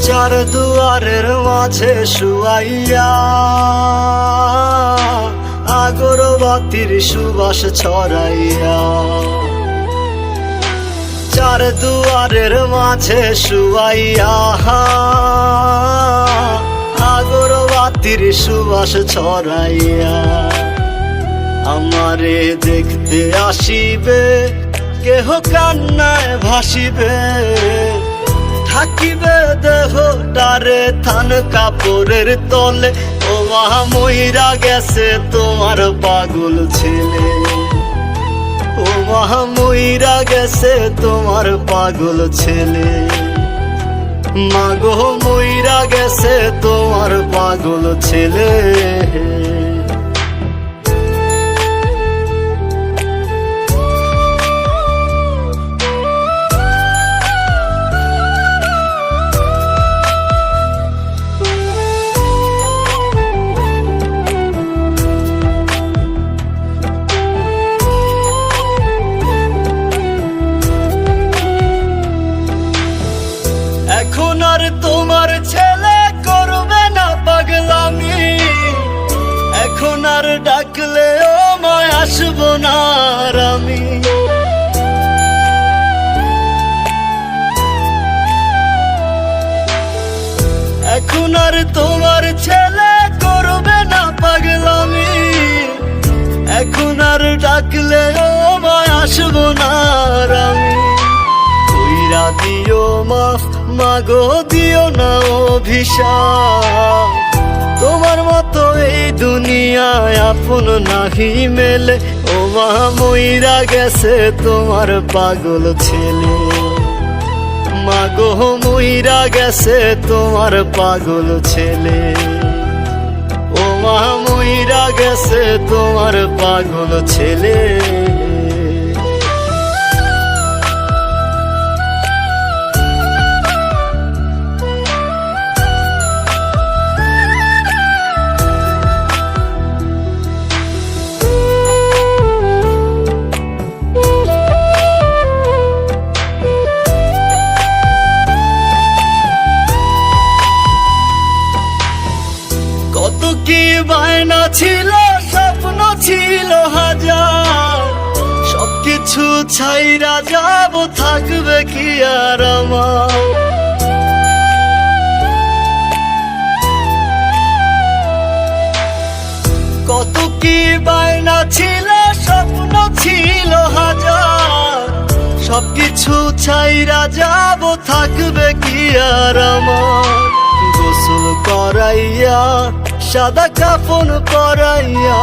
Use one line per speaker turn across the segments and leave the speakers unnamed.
চার দুয়ারের মাঝে শুয়াইয়া আগরবাতির সুবাস ছড়াইয়া, চার দুয়ারের মাঝে শুয়াইয়া আগরবাতির সুবাস ছড়াইয়া, আমারে দেখতে আসিবে কেহ কান্নায় ভাসিবে, থাকিবে দেহটারে থান কাপড়ের তলে। ও মা মইরা গেছে তোমার পাগল ছেলে, ও মা মইরা গেছে তোমার পাগল ছেলে, মাগো মইরা গেছে তোমার পাগল ছেলে। এখন আর তোমার ছেলে করবে না পাগলামি, এখন আর ডাকলেও মায় আসবো না আর আমি। এখন আর তোমার ছেলে করবে না পাগলামি, এখন আর ডাকলেও মায় আসবো না আর আমি। কইরা দিও মাফ মাগো, দিও না অভিশাপ, তোমার মতো এই দুনিয়ায় আপন নাহি মেলে। ও মা মইরা গেছে তোমার পাগল ছেলে, মাগো মইরা গেছে তোমার পাগল ছেলে, ও মা মইরা গেছে তোমার পাগল ছেলে। কত কি বায়না ছিল, স্বপ্ন ছিল হাজার, সবকিছু ছাইরা যাব, থাকবে কি আর আমার। কত কি বায়না ছিল, স্বপ্ন ছিল হাজার, সবকিছু ছাইরা যাব, থাকবে কি আর আমার। গোসল করাইয়া সাদা কাফন পরাইয়া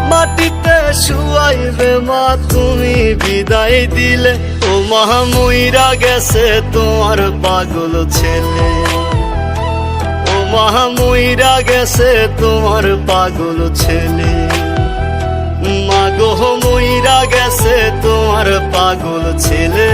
মাটিতে শুয়াইবে মা তুমি বিদায় দিলে। ও মা মইরা গেছে তোমার পাগল ছেলে, ও মা মইরা গেছে তোমার পাগল ছেলে, মাগো মইরা গেছে তোমার পাগল ছেলে।